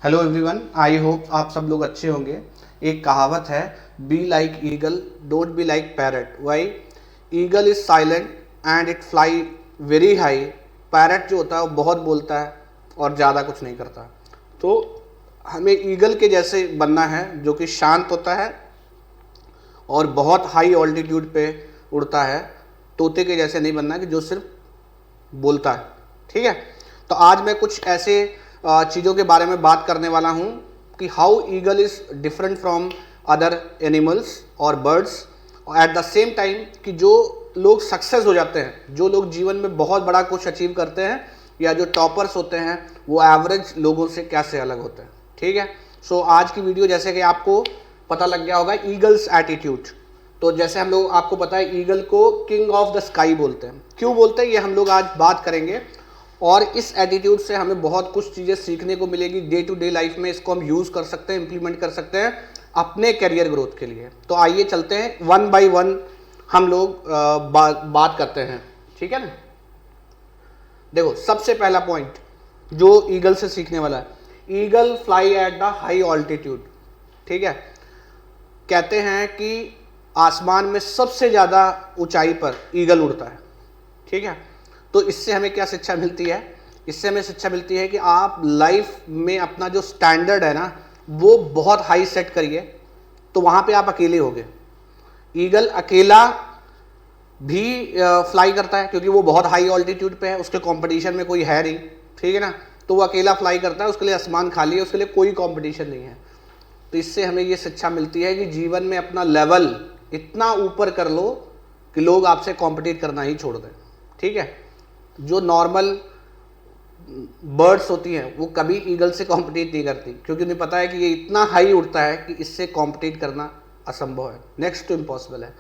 Hello everyone, I hope आप सब लोग अच्छे होंगे। एक कहावत है, be like eagle don't be like parrot. Why? Eagle is silent and it fly very high. Parrot जो होता है वो बहुत बोलता है और ज़्यादा कुछ नहीं करता। तो हमें ईगल के जैसे बनना है जो कि शांत होता है और बहुत हाई ऑल्टीट्यूड पे उड़ता है। तोते के जैसे नहीं बनना है कि जो सिर्फ बोलता है। ठीक है, तो आज मैं कुछ ऐसे चीज़ों के बारे में बात करने वाला हूँ कि how eagle is different from other animals और birds. At the same time कि जो लोग सक्सेस हो जाते हैं, जो लोग जीवन में बहुत बड़ा कुछ अचीव करते हैं या जो टॉपर्स होते हैं, वो एवरेज लोगों से कैसे अलग होते हैं। ठीक है, सो आज की वीडियो जैसे कि आपको पता लग गया होगा, ईगल्स एटीट्यूड। तो जैसे हम लोग, आपको पता है ईगल को किंग ऑफ द स्काई बोलते हैं। क्यों बोलते हैं ये हम लोग आज बात करेंगे। और इस एटीट्यूड से हमें बहुत कुछ चीज़ें सीखने को मिलेगी डे टू डे लाइफ में। इसको हम यूज़ कर सकते हैं, इंप्लीमेंट कर सकते हैं अपने करियर ग्रोथ के लिए। तो आइए चलते हैं, वन बाय वन हम लोग बात करते हैं। ठीक है ना। देखो, सबसे पहला पॉइंट जो ईगल से सीखने वाला है, eagle fly at the high altitude. ठीक है, कहते हैं कि आसमान में सबसे ज़्यादा ऊंचाई पर ईगल उड़ता है। ठीक है, तो इससे हमें क्या शिक्षा मिलती है? इससे हमें शिक्षा मिलती है कि आप लाइफ में अपना जो स्टैंडर्ड है ना, वो बहुत हाई सेट करिए, तो वहाँ पे आप अकेले होगे। ईगल अकेला भी फ्लाई करता है क्योंकि वो बहुत हाई ऑल्टीट्यूड पे है, उसके कंपटीशन में कोई है नहीं। ठीक है ना, तो वो अकेला फ्लाई करता है, उसके लिए आसमान खाली है, उसके लिए कोई कंपटीशन नहीं है। तो इससे हमें ये शिक्षा मिलती है कि जीवन में अपना लेवल इतना ऊपर कर लो कि लोग आपसे कॉम्पिटिट करना ही छोड़ दें। ठीक है, जो नॉर्मल बर्ड्स होती हैं वो कभी ईगल से कॉम्पिटिट नहीं करती क्योंकि उन्हें पता है कि ये इतना हाई उड़ता है कि इससे कॉम्पिटिट करना असंभव है, नेक्स्ट टू इम्पॉसिबल है।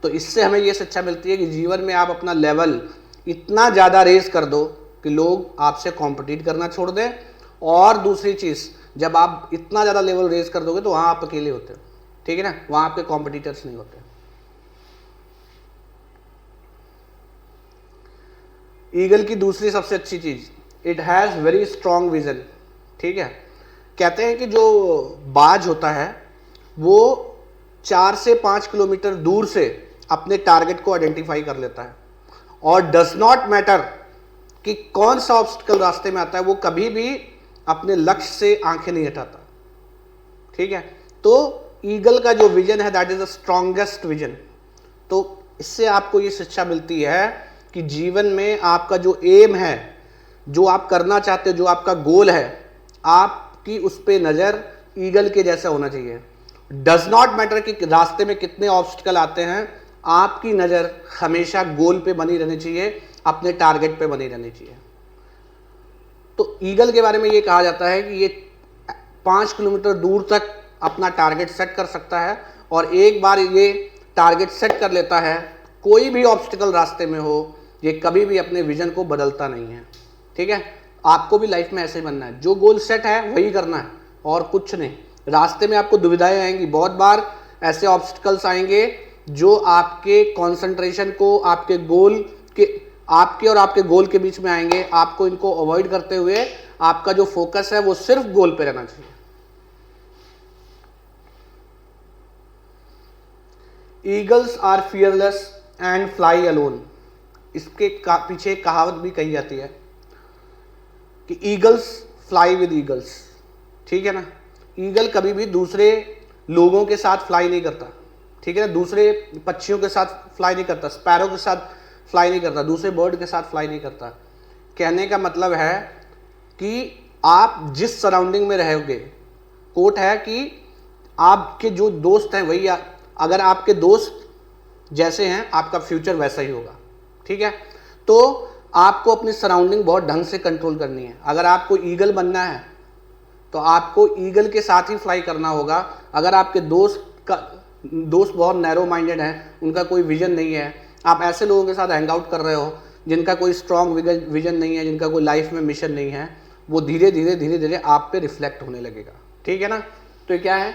तो इससे हमें ये शिक्षा मिलती है कि जीवन में आप अपना लेवल इतना ज़्यादा रेज कर दो कि लोग आपसे कॉम्पिटिट करना छोड़ दें। और दूसरी चीज़, जब आप इतना ज़्यादा लेवल रेज कर दोगे तो वहाँ आप अकेले होते हो। ठीक है ना, वहाँ आपके कॉम्पिटिटर्स नहीं होते। ईगल की दूसरी सबसे अच्छी चीज़, it has very strong vision. ठीक है, कहते हैं कि जो बाज होता है वो 4 से 5 किलोमीटर दूर से अपने टारगेट को आइडेंटिफाई कर लेता है और डज नॉट मैटर कि कौन सा ऑब्स्टिकल रास्ते में आता है, वो कभी भी अपने लक्ष्य से आंखें नहीं हटाता। ठीक है, तो ईगल का जो विजन है that is the strongest vision. तो इससे आपको ये शिक्षा मिलती है कि जीवन में आपका जो एम है, जो आप करना चाहते हो, जो आपका गोल है, आपकी उस पर नज़र ईगल के जैसा होना चाहिए। डज नॉट मैटर कि रास्ते में कितने ऑब्स्टिकल आते हैं, आपकी नज़र हमेशा गोल पे बनी रहनी चाहिए, अपने टारगेट पे बनी रहनी चाहिए। तो ईगल के बारे में ये कहा जाता है कि ये 5 किलोमीटर दूर तक अपना टारगेट सेट कर सकता है और एक बार ये टारगेट सेट कर लेता है, कोई भी ऑब्स्टिकल रास्ते में हो, ये कभी भी अपने विजन को बदलता नहीं है। ठीक है, आपको भी लाइफ में ऐसे ही बनना है, जो गोल सेट है वही करना है और कुछ नहीं। रास्ते में आपको दुविधाएं आएंगी, बहुत बार ऐसे ऑब्स्टिकल्स आएंगे जो आपके कंसंट्रेशन को, आपके गोल के, आपके और आपके गोल के बीच में आएंगे। आपको इनको अवॉइड करते हुए आपका जो फोकस है वो सिर्फ गोल पे रहना चाहिए। Eagles are fearless and fly alone. इसके पीछे एक कहावत भी कही जाती है कि ईगल्स फ्लाई विद ईगल्स। ठीक है ना, ईगल कभी भी दूसरे लोगों के साथ फ्लाई नहीं करता। ठीक है ना, दूसरे पक्षियों के साथ फ्लाई नहीं करता, स्पैरो के साथ फ्लाई नहीं करता, दूसरे बर्ड के साथ फ्लाई नहीं करता। कहने का मतलब है कि आप जिस सराउंडिंग में रहोगे, कोट है कि आपके जो दोस्त हैं वही, अगर आपके दोस्त जैसे हैं आपका फ्यूचर वैसा ही होगा। ठीक है, तो आपको अपनी सराउंडिंग बहुत ढंग से कंट्रोल करनी है। अगर आपको ईगल बनना है तो आपको ईगल के साथ ही फ्लाई करना होगा। अगर आपके दोस्त बहुत नैरो माइंडेड हैं, उनका कोई विजन नहीं है, आप ऐसे लोगों के साथ हैंग आउट कर रहे हो जिनका कोई स्ट्रॉन्ग विजन नहीं है, जिनका कोई लाइफ में मिशन नहीं है, वो धीरे धीरे आप पे रिफ्लेक्ट होने लगेगा। ठीक है ना, तो ये क्या है,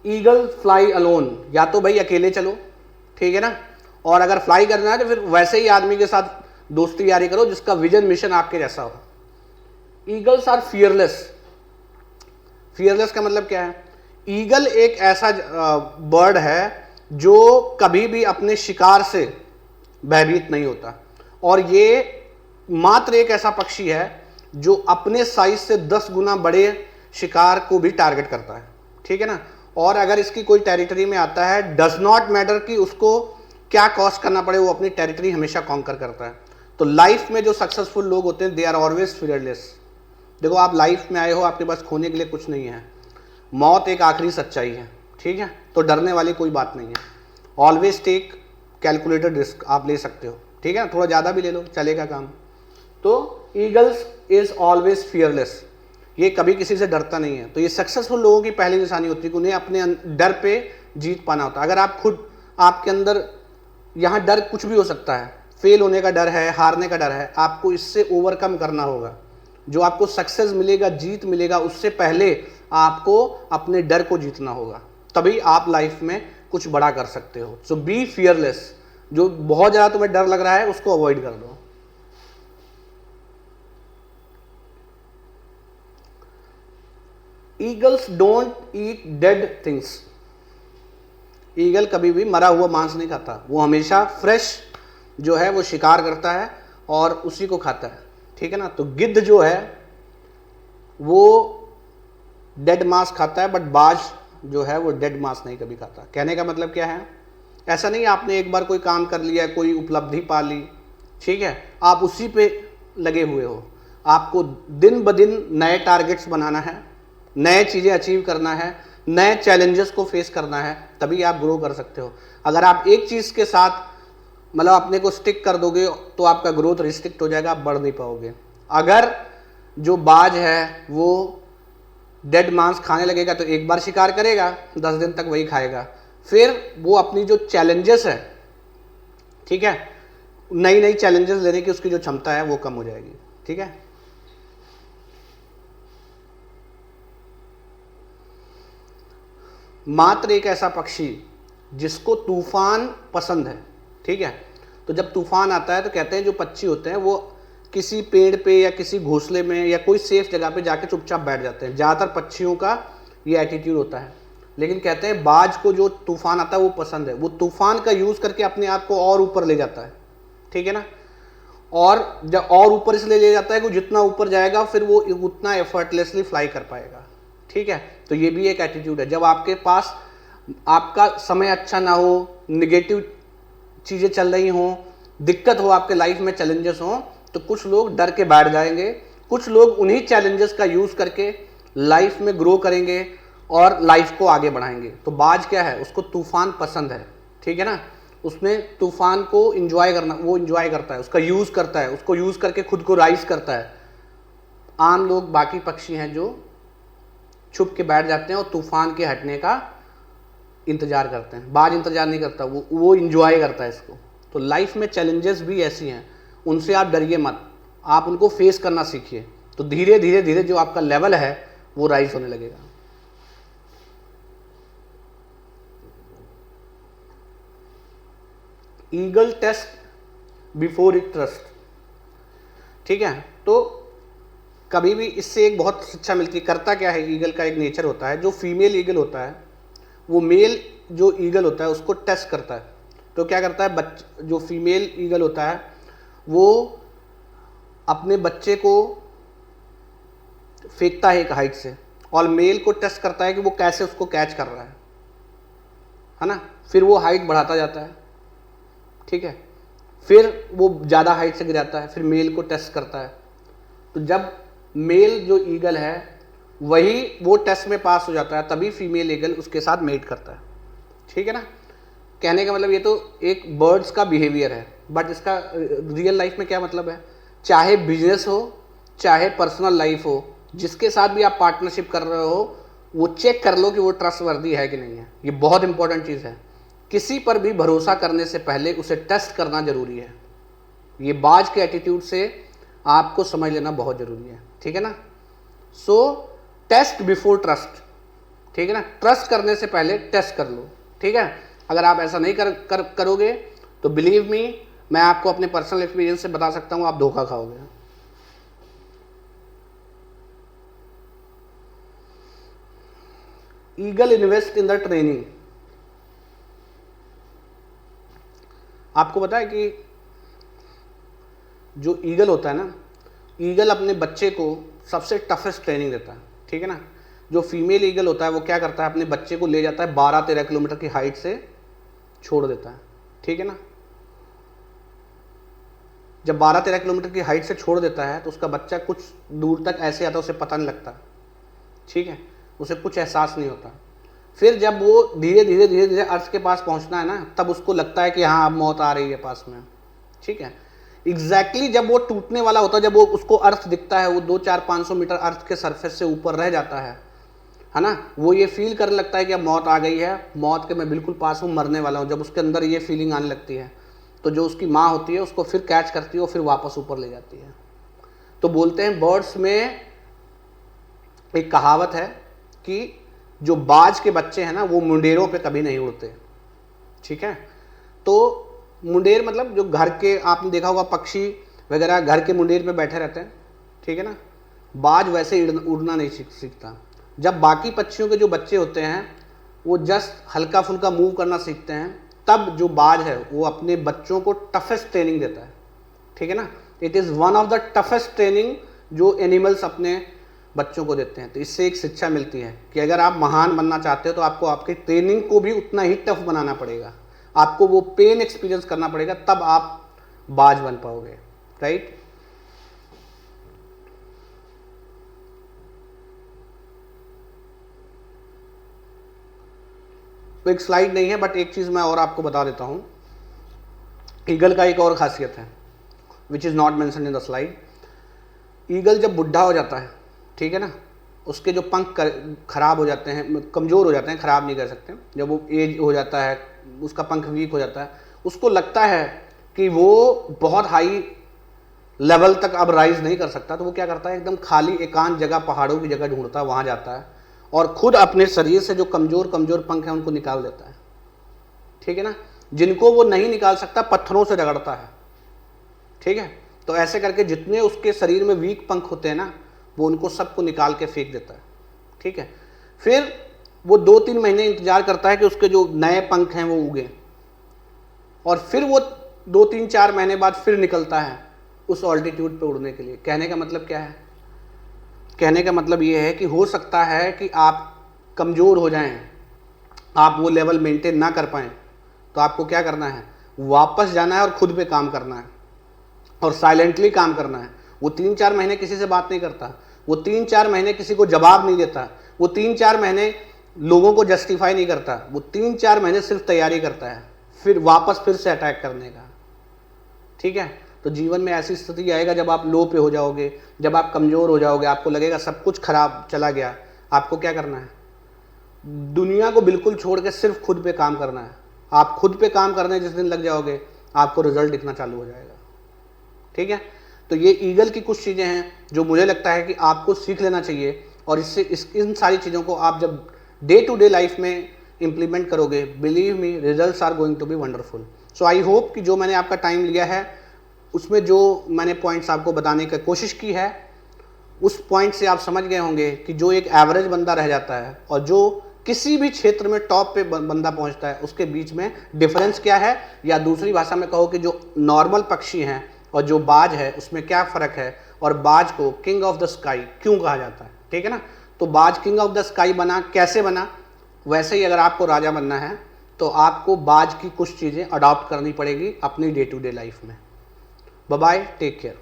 ईगल फ्लाई अलोन। या तो भाई अकेले चलो, ठीक है ना, और अगर फ्लाई करना है तो फिर वैसे ही आदमी के साथ दोस्ती यारी करो जिसका विजन मिशन आपके जैसा हो। ईगल्स आर फियरलेस फियरलेस का मतलब क्या है? ईगल एक ऐसा बर्ड है जो कभी भी अपने शिकार से भयभीत नहीं होता, और ये मात्र एक ऐसा पक्षी है जो अपने साइज से 10 गुना बड़े शिकार को भी टारगेट करता है, ठीक है ना। और अगर इसकी कोई टेरिटरी में आता है, डज नॉट मैटर कि उसको क्या कॉस्ट करना पड़े, वो अपनी टेरिटरी हमेशा कॉन्कर करता है। तो लाइफ में जो सक्सेसफुल लोग होते हैं, दे आर ऑलवेज फियरलेस। देखो, आप लाइफ में आए हो, आपके पास खोने के लिए कुछ नहीं है, मौत एक आखिरी सच्चाई है, ठीक है, तो डरने वाली कोई बात नहीं है। ऑलवेज टेक कैलकुलेटेड रिस्क आप ले सकते हो, ठीक है, थोड़ा ज़्यादा भी ले लो, चलेगा काम। तो ईगल्स इज ऑलवेज फियरलेस, ये कभी किसी से डरता नहीं है। तो ये सक्सेसफुल लोगों की पहली निशानी होती है कि उन्हें अपने डर पे जीत पाना होता है। अगर आप खुद, आपके अंदर यहाँ डर कुछ भी हो सकता है, फेल होने का डर है, हारने का डर है, आपको इससे ओवरकम करना होगा। जो आपको सक्सेस मिलेगा, जीत मिलेगा, उससे पहले आपको अपने डर को जीतना होगा, तभी आप लाइफ में कुछ बड़ा कर सकते हो। सो बी फियरलेस। जो बहुत ज़्यादा तुम्हें डर लग रहा है उसको अवॉइड कर दो। Eagles don't eat dead things. Eagle कभी भी मरा हुआ मांस नहीं खाता, वो हमेशा फ्रेश जो है वो शिकार करता है और उसी को खाता है, ठीक है ना। तो गिद्ध जो है वो डेड मांस खाता है, बट बाज जो है वो डेड मांस नहीं कभी खाता। कहने का मतलब क्या है? ऐसा नहीं आपने एक बार कोई काम कर लिया, कोई उपलब्धि पा ली, ठीक है, आप उसी पे लगे हुए हो। आपको दिन ब दिन नए टारगेट्स बनाना है, नए चीज़ें अचीव करना है, नए चैलेंजेस को फेस करना है, तभी आप ग्रो कर सकते हो। अगर आप एक चीज़ के साथ मतलब अपने को स्टिक कर दोगे तो आपका ग्रोथ रिस्ट्रिक्ट हो जाएगा, आप बढ़ नहीं पाओगे। अगर जो बाज है वो डेड मांस खाने लगेगा तो एक बार शिकार करेगा, 10 दिन तक वही खाएगा, फिर वो अपनी जो चैलेंजेस है, ठीक है, नई नई चैलेंजेस लेने की उसकी जो क्षमता है वो कम हो जाएगी, ठीक है। मात्र एक ऐसा पक्षी जिसको तूफान पसंद है, ठीक है। तो जब तूफान आता है तो कहते हैं जो पक्षी होते हैं वो किसी पेड़ पे या किसी घोंसले में या कोई सेफ जगह पे जाके चुपचाप बैठ जाते हैं। ज़्यादातर पक्षियों का ये एटीट्यूड होता है, लेकिन कहते हैं बाज को जो तूफान आता है वो पसंद है। वो तूफान का यूज़ करके अपने आप को और ऊपर ले जाता है, ठीक है ना। और जब और ऊपर इसलिए ले जाता है कि जितना ऊपर जाएगा फिर वो उतना एफर्टलेसली फ्लाई कर पाएगा, ठीक है। तो ये भी एक एटीट्यूड है। जब आपके पास आपका समय अच्छा ना हो, निगेटिव चीज़ें चल रही हों, दिक्कत हो आपके लाइफ में, चैलेंजेस हों, तो कुछ लोग डर के बैठ जाएंगे, कुछ लोग उन्हीं चैलेंजेस का यूज़ करके लाइफ में ग्रो करेंगे और लाइफ को आगे बढ़ाएंगे। तो बाज क्या है, उसको तूफान पसंद है, ठीक है ना। उसने तूफान को इंजॉय करना, वो इंजॉय करता है, उसका यूज़ करता है, उसको यूज़ करके खुद को राइज करता है। आम लोग, बाकी पक्षी हैं जो छुप के बैठ जाते हैं और तूफान के हटने का इंतजार करते हैं। बाज इंतजार नहीं करता, वो इंजॉय करता है इसको। तो लाइफ में चैलेंजेस भी ऐसी हैं, उनसे आप डरिए मत, आप उनको फेस करना सीखिए। तो धीरे धीरे धीरे जो आपका लेवल है वो राइज होने लगेगा। Eagle test before it trust, ठीक है। तो कभी भी इससे एक बहुत शिक्षा मिलती है। करता क्या है, ईगल का एक नेचर होता है, जो फीमेल ईगल होता है वो मेल जो ईगल होता है उसको टेस्ट करता है। तो क्या करता है, जो फीमेल ईगल होता है वो अपने बच्चे को फेंकता है एक हाइट से, और मेल को टेस्ट करता है कि वो कैसे उसको कैच कर रहा है ना। फिर वो हाइट बढ़ाता जाता है, ठीक है, फिर वो ज़्यादा हाइट से गिराता है, फिर मेल को टेस्ट करता है। तो जब मेल जो ईगल है वही वो टेस्ट में पास हो जाता है, तभी फीमेल ईगल उसके साथ मेट करता है, ठीक है ना। कहने का मतलब ये तो एक बर्ड्स का बिहेवियर है, बट इसका रियल लाइफ में क्या मतलब है? चाहे बिजनेस हो, चाहे पर्सनल लाइफ हो, जिसके साथ भी आप पार्टनरशिप कर रहे हो, वो चेक कर लो कि वो ट्रस्टवर्दी है कि नहीं है। ये बहुत इंपॉर्टेंट चीज़ है। किसी पर भी भरोसा करने से पहले उसे टेस्ट करना जरूरी है। ये बाज के एटीट्यूड से आपको समझ लेना बहुत जरूरी है, ठीक है ना। सो टेस्ट बिफोर ट्रस्ट, ठीक है ना। ट्रस्ट करने से पहले टेस्ट कर लो, ठीक है। अगर आप ऐसा नहीं करोगे तो बिलीव मी, मैं आपको अपने पर्सनल एक्सपीरियंस से बता सकता हूँ, आप धोखा खाओगे। Eagle invest in the training. आपको पता है कि जो ईगल होता है ना, ईगल अपने बच्चे को सबसे टफेस्ट ट्रेनिंग देता है, ठीक है ना। जो फीमेल ईगल होता है वो क्या करता है, अपने बच्चे को ले जाता है 12-13 किलोमीटर की हाइट से छोड़ देता है, ठीक है ना। जब 12-13 किलोमीटर की हाइट से छोड़ देता है तो उसका बच्चा कुछ दूर तक ऐसे आता है, उसे पता नहीं लगता, ठीक है, उसे कुछ एहसास नहीं होता। फिर जब वो धीरे धीरे अर्थ के पास पहुंचना है ना, तब उसको लगता है कि हाँ अब मौत आ रही है पास में, ठीक है। एग्जैक्टली जब वो टूटने वाला होता है, जब वो उसको अर्थ दिखता है, वो 200-400-500 मीटर अर्थ के सरफेस से ऊपर रह जाता है ना, वो ये फील करने लगता है कि अब मौत आ गई है, मौत के मैं बिल्कुल पास हूँ, मरने वाला हूँ। जब उसके अंदर ये फीलिंग आने लगती है तो जो उसकी माँ होती है उसको फिर कैच करती है और फिर वापस ऊपर ले जाती है। तो बोलते हैं बर्ड्स में एक कहावत है कि जो बाज के बच्चे हैं ना वो मुंडेरों पे कभी नहीं उड़ते, ठीक है। तो मुंडेर मतलब जो घर के, आपने देखा होगा पक्षी वगैरह घर के मुंडेर पे बैठे रहते हैं, ठीक है ना। बाज वैसे उड़ना नहीं सीखता। जब बाकी पक्षियों के जो बच्चे होते हैं वो जस्ट हल्का फुल्का मूव करना सीखते हैं, तब जो बाज है वो अपने बच्चों को टफेस्ट ट्रेनिंग देता है, ठीक है ना। It is one of the toughest training जो एनिमल्स अपने बच्चों को देते हैं। तो इससे एक शिक्षा मिलती है कि अगर आप महान बनना चाहते हो तो आपको आपकी ट्रेनिंग को भी उतना ही टफ बनाना पड़ेगा, आपको वो पेन एक्सपीरियंस करना पड़ेगा, तब आप बाज बन पाओगे, राइट। तो एक स्लाइड नहीं है बट एक चीज़ मैं और आपको बता देता हूँ। ईगल का एक और खासियत है which is not mention in the slide. Eagle जब बुढ़ा हो जाता है, ठीक है ना, उसके जो पंख खराब हो जाते हैं, कमज़ोर हो जाते हैं, ख़राब नहीं कर सकते, जब वो एज हो जाता है, उसका पंख वीक हो जाता है, उसको लगता है कि वो बहुत हाई लेवल तक अब राइज नहीं कर सकता, तो वो क्या करता है, एकदम खाली एकांत जगह, पहाड़ों की जगह ढूंढता है, वहाँ जाता है और खुद अपने शरीर से जो कमज़ोर कमज़ोर पंख हैं उनको निकाल देता है, ठीक है ना। जिनको वो नहीं निकाल सकता पत्थरों से रगड़ता है, ठीक है। तो ऐसे करके जितने उसके शरीर में वीक पंख होते हैं ना, वो उनको सबको निकाल के फेंक देता है, ठीक है। फिर वो 2-3 महीने इंतजार करता है कि उसके जो नए पंख हैं वो उगे, और फिर वो 2-3-4 महीने बाद फिर निकलता है उस ऑल्टीट्यूड पे उड़ने के लिए। कहने का मतलब क्या है, कहने का मतलब ये है कि हो सकता है कि आप कमज़ोर हो जाएं, आप वो लेवल मेंटेन ना कर पाएँ, तो आपको क्या करना है, वापस जाना है और खुद पे काम करना है और साइलेंटली काम करना है। वो 3-4 महीने किसी से बात नहीं करता, वो 3-4 महीने किसी को जवाब नहीं देता, वो 3-4 महीने लोगों को जस्टिफाई नहीं करता, वो 3-4 महीने सिर्फ तैयारी करता है फिर वापस फिर से अटैक करने का, ठीक है। तो जीवन में ऐसी स्थिति आएगा जब आप लो पे हो जाओगे, जब आप कमज़ोर हो जाओगे, आपको लगेगा सब कुछ खराब चला गया। आपको क्या करना है, दुनिया को बिल्कुल छोड़ के सिर्फ खुद पे काम करना है। आप खुद पे काम करने जिस दिन लग जाओगे आपको रिजल्ट दिखना चालू हो जाएगा, ठीक है। तो ये ईगल की कुछ चीज़ें हैं जो मुझे लगता है कि आपको सीख लेना चाहिए, और इससे इन सारी चीज़ों को आप जब डे टू डे लाइफ में इम्प्लीमेंट करोगे, believe me results are going to be wonderful. So I hope कि जो मैंने आपका टाइम लिया है उसमें जो मैंने पॉइंट्स आपको बताने की कोशिश की है, उस पॉइंट से आप समझ गए होंगे कि जो एक एवरेज बंदा रह जाता है और जो किसी भी क्षेत्र में टॉप पे बंदा पहुंचता है उसके बीच में डिफरेंस क्या है, या दूसरी भाषा में कहो कि जो नॉर्मल पक्षी हैं और जो बाज है उसमें क्या फ़र्क है, और बाज को किंग ऑफ द स्काई क्यों कहा जाता है, ठीक है ना। तो बाज किंग ऑफ द स्काई बना, कैसे बना, वैसे ही अगर आपको राजा बनना है तो आपको बाज की कुछ चीज़ें अडॉप्ट करनी पड़ेगी अपनी डे टू डे लाइफ में। Bye bye, take care.